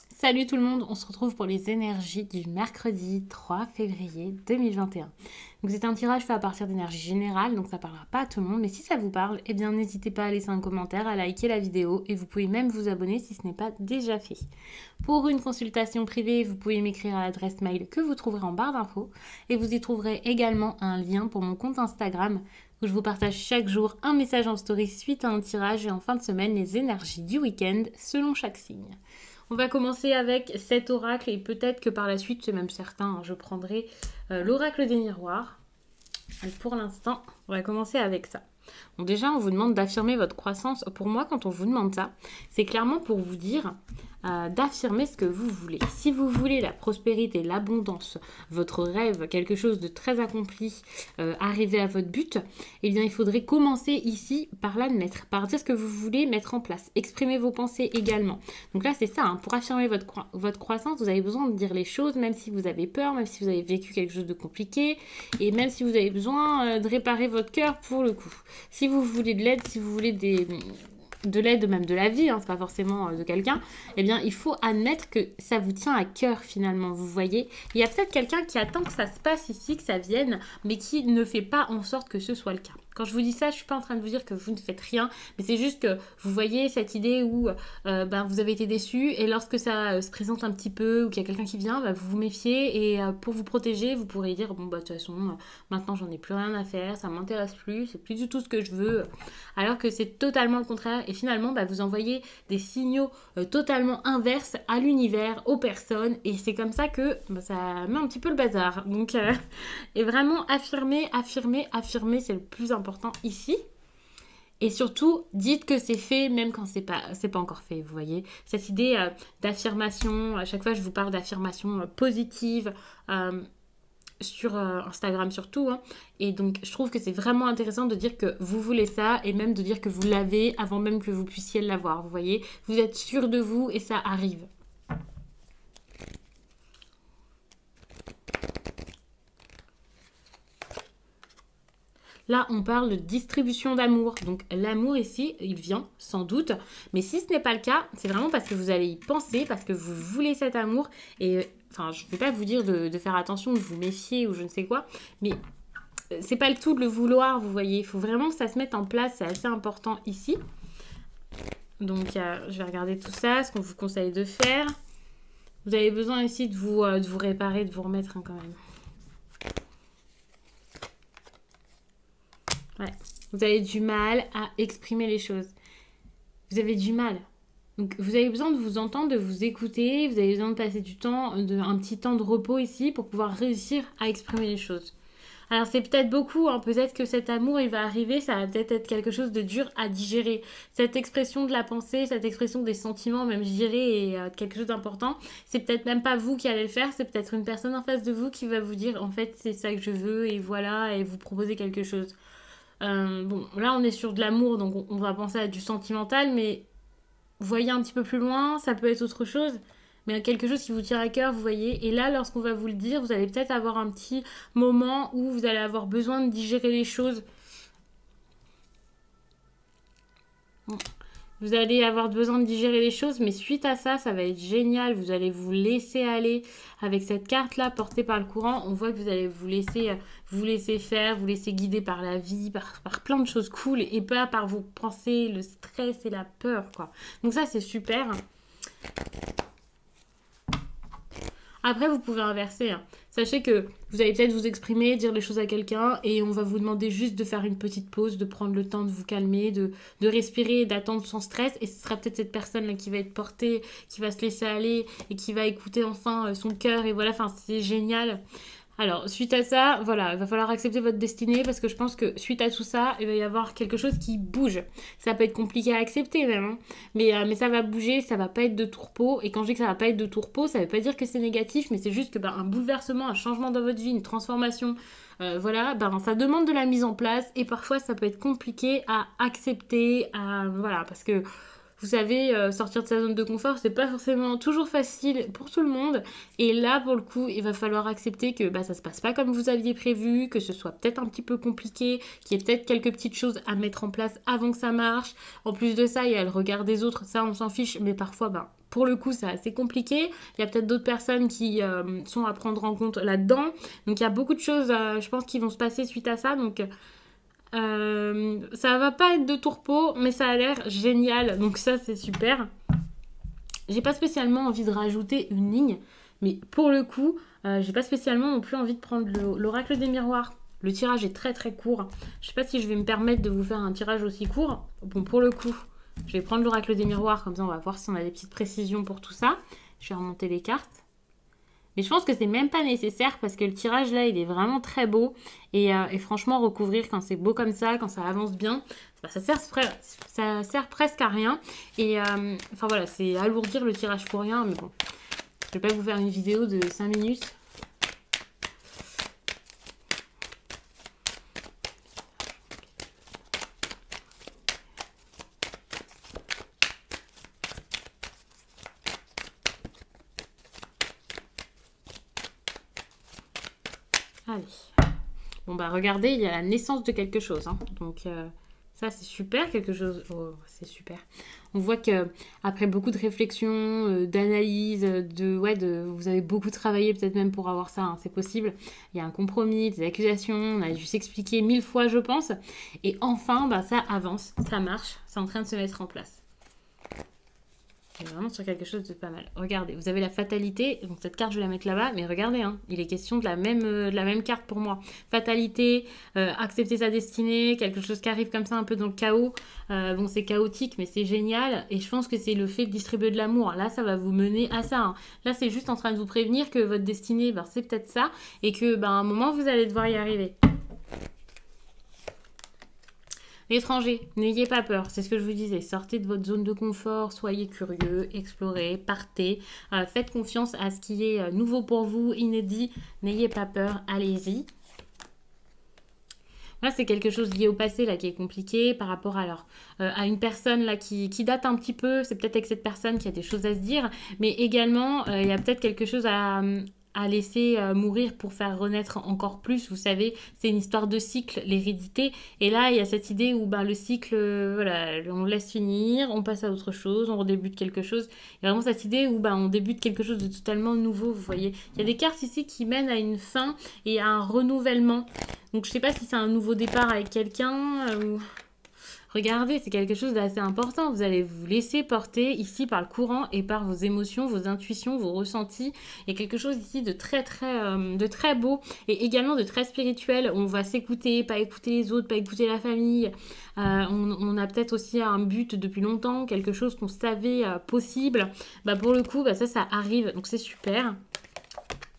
Salut tout le monde, on se retrouve pour les énergies du mercredi 3 février 2021. Donc c'est un tirage fait à partir d'énergie générale, donc ça parlera pas à tout le monde, mais si ça vous parle, eh bien n'hésitez pas à laisser un commentaire, à liker la vidéo et vous pouvez même vous abonner si ce n'est pas déjà fait. Pour une consultation privée, vous pouvez m'écrire à l'adresse mail que vous trouverez en barre d'infos et vous y trouverez également un lien pour mon compte Instagram où je vous partage chaque jour un message en story suite à un tirage et en fin de semaine les énergies du week-end selon chaque signe. On va commencer avec cet oracle et peut-être que par la suite, c'est même certain, je prendrai l'oracle des miroirs. Et pour l'instant, on va commencer avec ça. Bon, déjà, on vous demande d'affirmer votre croissance. Pour moi, quand on vous demande ça, c'est clairement pour vous dire d'affirmer ce que vous voulez. Si vous voulez la prospérité, l'abondance, votre rêve, quelque chose de très accompli, arriver à votre but, eh bien, il faudrait commencer ici par l'admettre, par dire ce que vous voulez mettre en place. Exprimer vos pensées également. Donc là, c'est ça, hein, pour affirmer votre croissance, vous avez besoin de dire les choses, même si vous avez peur, même si vous avez vécu quelque chose de compliqué, et même si vous avez besoin de réparer votre cœur pour le coup. Si vous voulez de l'aide, si vous voulez de l'aide, même de la vie, hein, c'est pas forcément de quelqu'un, eh bien il faut admettre que ça vous tient à cœur finalement, vous voyez. Il y a peut-être quelqu'un qui attend que ça se passe ici, que ça vienne, mais qui ne fait pas en sorte que ce soit le cas. Quand je vous dis ça, je suis pas en train de vous dire que vous ne faites rien, mais c'est juste que vous voyez cette idée où vous avez été déçu et lorsque ça se présente un petit peu ou qu'il y a quelqu'un qui vient, vous vous méfiez et pour vous protéger, vous pourrez dire bon de toute façon maintenant j'en ai plus rien à faire, ça m'intéresse plus, c'est plus du tout ce que je veux, alors que c'est totalement le contraire et finalement vous envoyez des signaux totalement inverses à l'univers, aux personnes et c'est comme ça que ça met un petit peu le bazar. Donc et vraiment affirmer, c'est le plus important ici. Et surtout, dites que c'est fait même quand c'est pas encore fait, vous voyez. Cette idée d'affirmation, à chaque fois je vous parle d'affirmation positive sur Instagram surtout. Hein. Et donc je trouve que c'est vraiment intéressant de dire que vous voulez ça et même de dire que vous l'avez avant même que vous puissiez l'avoir, vous voyez. Vous êtes sûr de vous et ça arrive. Là, on parle de distribution d'amour. Donc, l'amour ici, il vient, sans doute. Mais si ce n'est pas le cas, c'est vraiment parce que vous allez y penser, parce que vous voulez cet amour. Et, enfin, je ne vais pas vous dire de faire attention, de vous méfier ou je ne sais quoi. Mais c'est pas le tout de le vouloir, vous voyez. Il faut vraiment que ça se mette en place. C'est assez important ici. Donc, je vais regarder tout ça, ce qu'on vous conseille de faire. Vous avez besoin ici de vous réparer, de vous remettre quand même. Ouais. Vous avez du mal à exprimer les choses. Vous avez du mal. Donc, vous avez besoin de vous entendre, de vous écouter. Vous avez besoin de passer du temps, un petit temps de repos ici pour pouvoir réussir à exprimer les choses. Alors, c'est peut-être beaucoup. Hein, peut-être que cet amour, il va arriver. Ça va peut-être être quelque chose de dur à digérer. Cette expression de la pensée, cette expression des sentiments, même je dirais, est quelque chose d'important. C'est peut-être même pas vous qui allez le faire. C'est peut-être une personne en face de vous qui va vous dire, en fait, c'est ça que je veux et voilà, et vous proposer quelque chose. Bon, là on est sur de l'amour, donc on va penser à du sentimental, mais voyez un petit peu plus loin, ça peut être autre chose, mais quelque chose qui vous tient à cœur, vous voyez. Et là, lorsqu'on va vous le dire, vous allez peut-être avoir un petit moment où vous allez avoir besoin de digérer les choses. Bon. Vous allez avoir besoin de digérer les choses, mais suite à ça, ça va être génial. Vous allez vous laisser aller avec cette carte-là portée par le courant. On voit que vous allez vous laisser faire, vous laisser guider par la vie, par plein de choses cool et pas par vos pensées, le stress et la peur, quoi. Donc ça, c'est super. Après, vous pouvez inverser. Hein. Sachez que vous allez peut-être vous exprimer, dire les choses à quelqu'un et on va vous demander juste de faire une petite pause, de prendre le temps de vous calmer, de respirer, d'attendre sans stress. Et ce sera peut-être cette personne-là qui va être portée, qui va se laisser aller et qui va écouter enfin son cœur. Et voilà, enfin, c'est génial. Alors, suite à ça, voilà, il va falloir accepter votre destinée parce que je pense que suite à tout ça, il va y avoir quelque chose qui bouge. Ça peut être compliqué à accepter même, hein. Mais ça va bouger, ça va pas être de tourpeau. Et quand je dis que ça va pas être de tourpeau, ça veut pas dire que c'est négatif, mais c'est juste que un bouleversement, un changement dans votre vie, une transformation, voilà, ça demande de la mise en place et parfois ça peut être compliqué à accepter, voilà, parce que vous savez, sortir de sa zone de confort, c'est pas forcément toujours facile pour tout le monde. Et là, pour le coup, il va falloir accepter que ça se passe pas comme vous aviez prévu, que ce soit peut-être un petit peu compliqué, qu'il y ait peut-être quelques petites choses à mettre en place avant que ça marche. En plus de ça, il y a le regard des autres, ça on s'en fiche, mais parfois, pour le coup, c'est assez compliqué. Il y a peut-être d'autres personnes qui sont à prendre en compte là-dedans. Donc il y a beaucoup de choses, je pense, qui vont se passer suite à ça. Donc ça va pas être de tourpeau, mais ça a l'air génial. Donc ça, c'est super. J'ai pas spécialement envie de rajouter une ligne, mais pour le coup, j'ai pas spécialement non plus envie de prendre l'oracle des miroirs. Le tirage est très très court. Je sais pas si je vais me permettre de vous faire un tirage aussi court. Bon, pour le coup, je vais prendre l'oracle des miroirs, comme ça on va voir si on a des petites précisions pour tout ça. Je vais remonter les cartes. Mais je pense que c'est même pas nécessaire parce que le tirage là, il est vraiment très beau. Et franchement, recouvrir quand c'est beau comme ça, quand ça avance bien, ça sert presque à rien. Et enfin voilà, c'est alourdir le tirage pour rien. Mais bon, je vais pas vous faire une vidéo de 5 minutes. Allez. Bon regardez, il y a la naissance de quelque chose. Hein. Donc ça c'est super, quelque chose. Oh, c'est super. On voit que après beaucoup de réflexion, d'analyse, vous avez beaucoup travaillé peut-être même pour avoir ça. Hein, c'est possible. Il y a un compromis, des accusations. On a dû s'expliquer 1000 fois, je pense. Et enfin, ça avance, ça marche, c'est en train de se mettre en place. On est vraiment sur quelque chose de pas mal. Regardez, vous avez la fatalité. Donc cette carte, je vais la mettre là-bas. Mais regardez, hein, il est question de la même carte pour moi. Fatalité, accepter sa destinée, quelque chose qui arrive comme ça un peu dans le chaos. Bon, c'est chaotique, mais c'est génial. Et je pense que c'est le fait de distribuer de l'amour. Là, ça va vous mener à ça. Hein. Là, c'est juste en train de vous prévenir que votre destinée, c'est peut-être ça. Et que, à un moment, vous allez devoir y arriver. L'étranger, n'ayez pas peur, c'est ce que je vous disais, sortez de votre zone de confort, soyez curieux, explorez, partez, faites confiance à ce qui est nouveau pour vous, inédit, n'ayez pas peur, allez-y. Là, c'est quelque chose lié au passé là qui est compliqué par rapport à une personne là qui date un petit peu, c'est peut-être avec cette personne qui a des choses à se dire, mais également, il y a peut-être quelque chose à laisser mourir pour faire renaître encore plus. Vous savez, c'est une histoire de cycle, l'hérédité. Et là, il y a cette idée où le cycle, on laisse finir, on passe à autre chose, on redébute quelque chose. Il y a vraiment cette idée où on débute quelque chose de totalement nouveau, vous voyez. Il y a des cartes ici qui mènent à une fin et à un renouvellement. Donc, je ne sais pas si c'est un nouveau départ avec quelqu'un ou... Regardez, c'est quelque chose d'assez important. Vous allez vous laisser porter ici par le courant et par vos émotions, vos intuitions, vos ressentis. Il y a quelque chose ici de très beau et également de très spirituel. On va s'écouter, pas écouter les autres, pas écouter la famille. On a peut-être aussi un but depuis longtemps, quelque chose qu'on savait possible. Pour le coup, ça arrive, donc c'est super.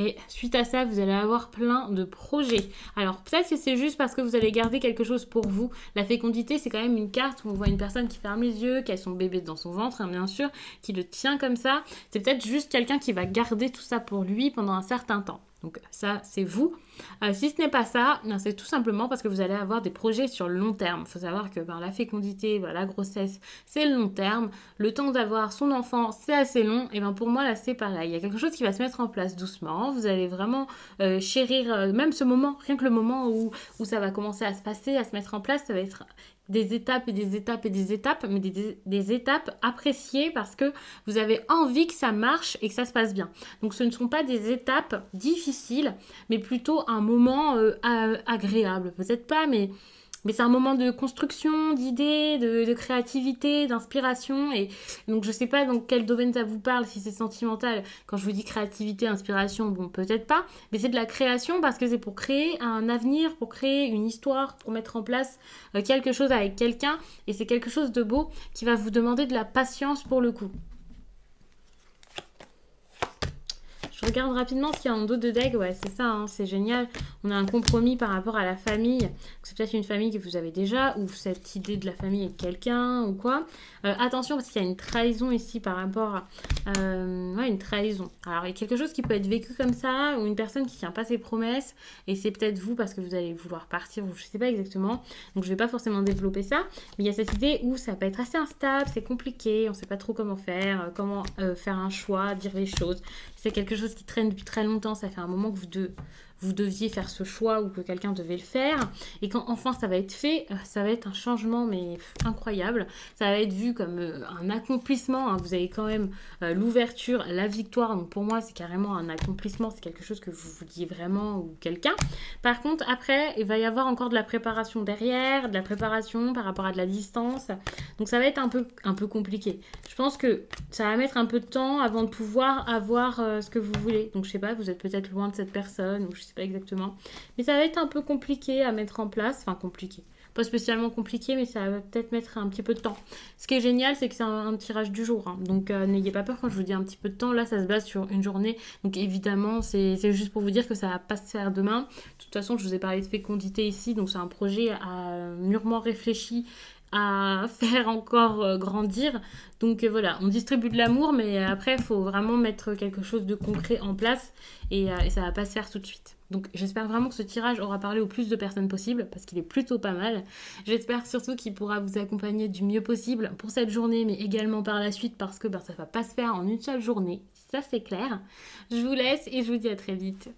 Et suite à ça, vous allez avoir plein de projets. Alors, peut-être que c'est juste parce que vous allez garder quelque chose pour vous. La fécondité, c'est quand même une carte où on voit une personne qui ferme les yeux, qui a son bébé dans son ventre, hein, bien sûr, qui le tient comme ça. C'est peut-être juste quelqu'un qui va garder tout ça pour lui pendant un certain temps. Donc ça, c'est vous. Si ce n'est pas ça, c'est tout simplement parce que vous allez avoir des projets sur le long terme. Il faut savoir que la fécondité, la grossesse, c'est le long terme. Le temps d'avoir son enfant, c'est assez long. Et pour moi, là, c'est pareil. Il y a quelque chose qui va se mettre en place doucement. Vous allez vraiment chérir même ce moment, rien que le moment où ça va commencer à se passer, à se mettre en place. Ça va être des étapes et des étapes et des étapes, mais des étapes appréciées parce que vous avez envie que ça marche et que ça se passe bien. Donc ce ne sont pas des étapes difficiles, mais plutôt un moment agréable. Peut-être pas, mais c'est un moment de construction, d'idées, de créativité, d'inspiration. Et donc, je sais pas dans quel domaine ça vous parle, si c'est sentimental. Quand je vous dis créativité, inspiration, bon, peut-être pas. Mais c'est de la création parce que c'est pour créer un avenir, pour créer une histoire, pour mettre en place quelque chose avec quelqu'un. Et c'est quelque chose de beau qui va vous demander de la patience pour le coup. Je Je regarde rapidement ce qu'il y a en dos de deck. Ouais, c'est ça, hein, c'est génial. On a un compromis par rapport à la famille. C'est peut-être une famille que vous avez déjà, ou cette idée de la famille avec quelqu'un, ou quoi. Attention, parce qu'il y a une trahison ici par rapport à... ouais, une trahison. Alors, il y a quelque chose qui peut être vécu comme ça, ou une personne qui ne tient pas ses promesses, et c'est peut-être vous parce que vous allez vouloir partir, ou je ne sais pas exactement. Donc, je ne vais pas forcément développer ça. Mais il y a cette idée où ça peut être assez instable, c'est compliqué, on ne sait pas trop comment faire, faire un choix, dire les choses. C'est quelque chose qui traîne depuis très longtemps, ça fait un moment que vous deviez faire ce choix ou que quelqu'un devait le faire. Et quand enfin ça va être fait, ça va être un changement mais incroyable. Ça va être vu comme un accomplissement. Hein. Vous avez quand même l'ouverture, la victoire. Donc pour moi, c'est carrément un accomplissement. C'est quelque chose que vous vouliez vraiment ou quelqu'un. Par contre, après, il va y avoir encore de la préparation derrière, de la préparation par rapport à de la distance. Donc ça va être un peu compliqué. Je pense que ça va mettre un peu de temps avant de pouvoir avoir ce que vous voulez. Donc je sais pas, vous êtes peut-être loin de cette personne ou je sais pas exactement. Mais ça va être un peu compliqué à mettre en place. Enfin compliqué. Pas spécialement compliqué, mais ça va peut-être mettre un petit peu de temps. Ce qui est génial, c'est que c'est un tirage du jour. Hein. Donc n'ayez pas peur quand je vous dis un petit peu de temps. Là, ça se base sur une journée. Donc évidemment, c'est juste pour vous dire que ça va pas se faire demain. De toute façon, je vous ai parlé de fécondité ici. Donc c'est un projet mûrement réfléchi à faire encore grandir. Donc voilà, on distribue de l'amour, mais après, il faut vraiment mettre quelque chose de concret en place et ça va pas se faire tout de suite. Donc j'espère vraiment que ce tirage aura parlé au plus de personnes possible, parce qu'il est plutôt pas mal. J'espère surtout qu'il pourra vous accompagner du mieux possible pour cette journée, mais également par la suite, parce que ça va pas se faire en une seule journée. Ça, c'est clair. Je vous laisse et je vous dis à très vite.